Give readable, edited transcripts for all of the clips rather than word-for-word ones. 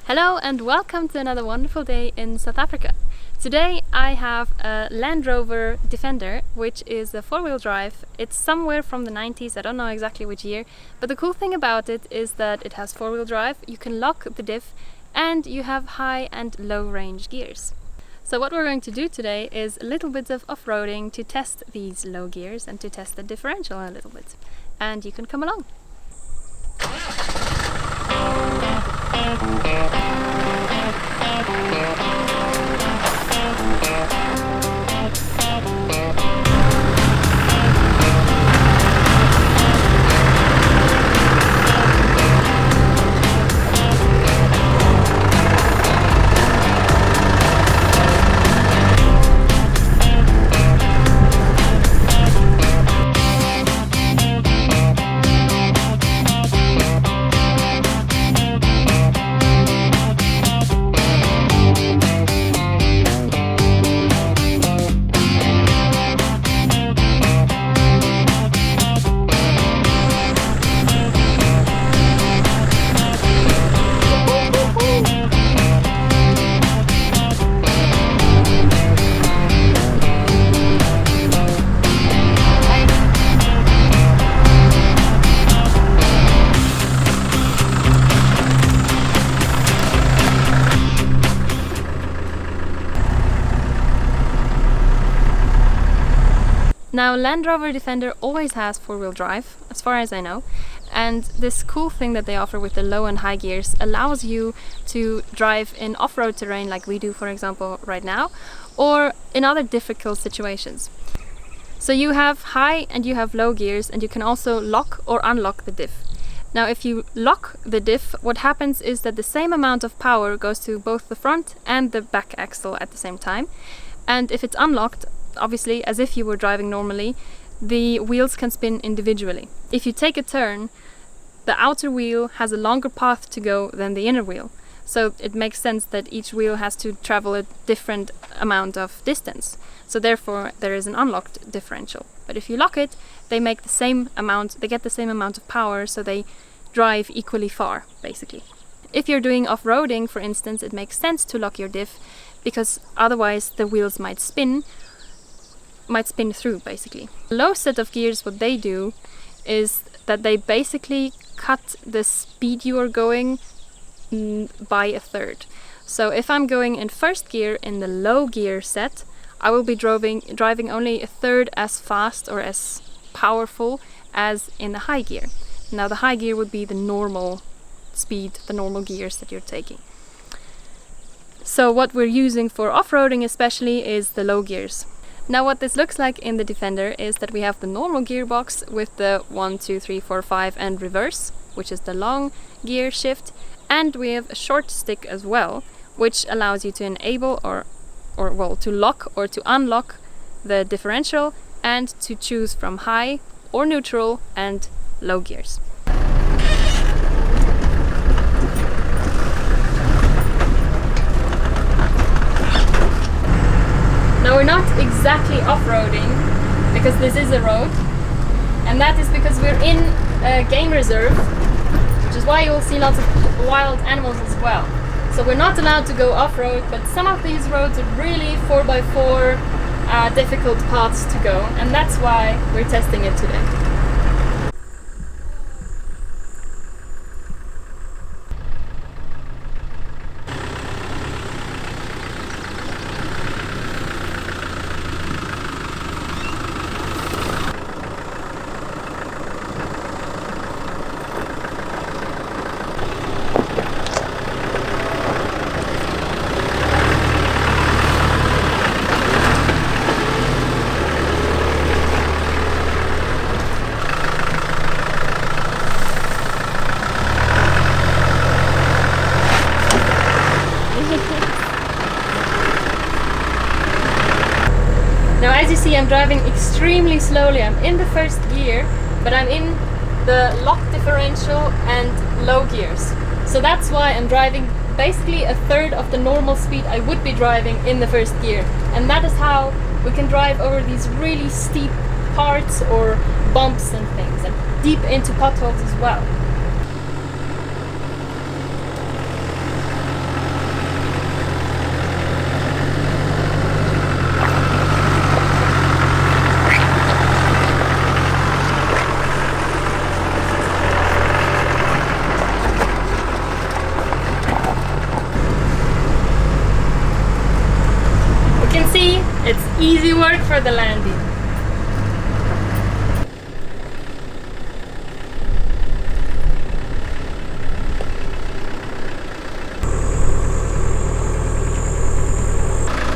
Hello and welcome to another wonderful day in South Africa. Today I have a Land Rover Defender, which is a four-wheel drive. It's somewhere from the 90s, I don't know exactly which year, but the cool thing about it is that it has four-wheel drive, you can lock the diff, and you have high and low range gears. So what we're going to do today is a little bit of off-roading to test these low gears and to test the differential a little bit. And you can come along. Now, Land Rover Defender always has four-wheel drive, as far as I know, and this cool thing that they offer with the low and high gears allows you to drive in off-road terrain like we do, for example, right now, or in other difficult situations. So you have high and you have low gears, and you can also lock or unlock the diff. Now, if you lock the diff, what happens is that the same amount of power goes to both the front and the back axle at the same time, and if it's unlocked, obviously, as if you were driving normally, the wheels can spin individually. If you take a turn, the outer wheel has a longer path to go than the inner wheel. So it makes sense that each wheel has to travel a different amount of distance. So therefore there is an unlocked differential. But if you lock it, they get the same amount of power, so they drive equally far, basically. If you're doing off-roading, for instance, it makes sense to lock your diff, because otherwise the wheels might spin through, basically. The low set of gears, what they do is that they basically cut the speed you are going by a third. So if I'm going in first gear in the low gear set, I will be driving only a third as fast or as powerful as in the high gear. Now the high gear would be the normal speed, the normal gears that you're taking. So what we're using for off-roading especially is the low gears. Now what this looks like in the Defender is that we have the normal gearbox with the 1, 2, 3, 4, 5 and reverse, which is the long gear shift, and we have a short stick as well, which allows you to enable to lock or to unlock the differential and to choose from high or neutral and low gears. Now we're not exactly off-roading because this is a road, and that is because we're in a game reserve, which is why you'll see lots of wild animals as well. So we're not allowed to go off-road, but some of these roads are really 4x4 difficult paths to go, and that's why we're testing it today. Now as you see, I'm driving extremely slowly. I'm in the first gear, but I'm in the lock differential and low gears. So that's why I'm driving basically a third of the normal speed I would be driving in the first gear. And that is how we can drive over these really steep parts or bumps and things, and deep into potholes as well. for the landy.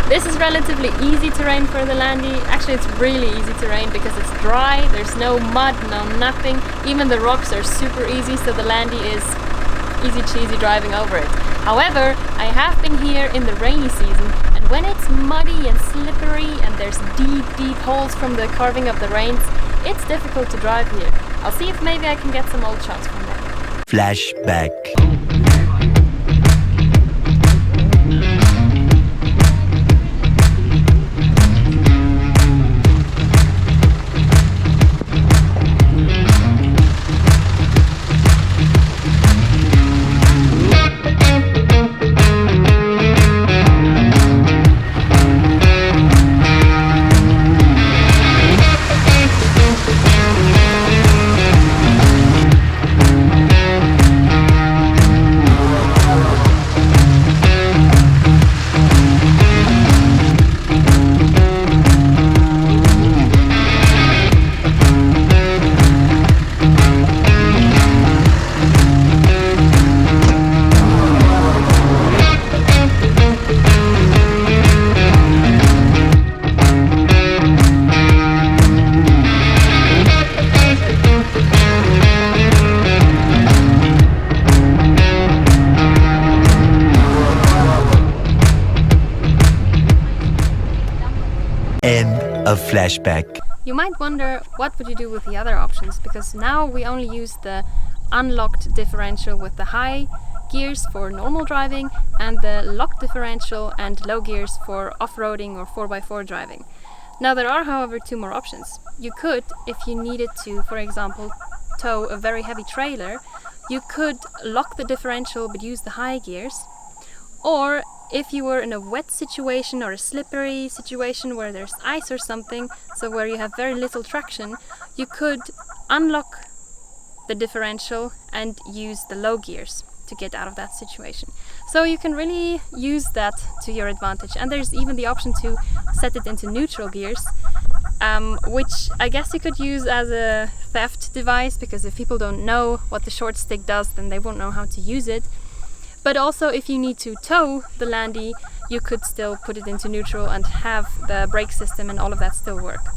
This is relatively easy terrain for the landy. Actually, it's really easy terrain because it's dry, there's no mud, no nothing. Even the rocks are super easy, so the landy is easy cheesy driving over it. However, I have been here in the rainy season, and when it's muddy and slippery and there's deep holes from the carving of the rains, it's difficult to drive here. I'll see if maybe I can get some old shots from there. Flashback. End of Flashback. You might wonder, what would you do with the other options? Because now we only use the unlocked differential with the high gears for normal driving and the locked differential and low gears for off-roading or 4x4 driving. Now there are, however, two more options. You could, if you needed to, for example, tow a very heavy trailer, you could lock the differential but use the high gears. Or if you were in a wet situation or a slippery situation where there's ice or something, so where you have very little traction, you could unlock the differential and use the low gears to get out of that situation. So you can really use that to your advantage. And there's even the option to set it into neutral gears, which I guess you could use as a theft device, because if people don't know what the short stick does, then they won't know how to use it. But also, if you need to tow the landy, you could still put it into neutral and have the brake system and all of that still work.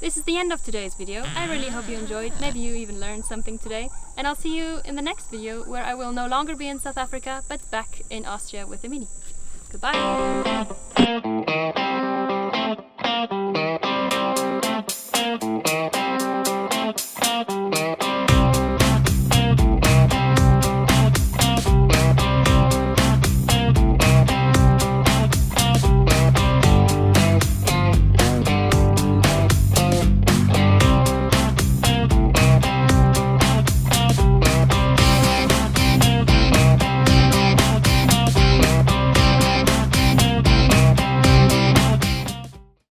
This is the end of today's video. I really hope you enjoyed. Maybe you even learned something today. And I'll see you in the next video, where I will no longer be in South Africa, but back in Austria with the Mini. Goodbye!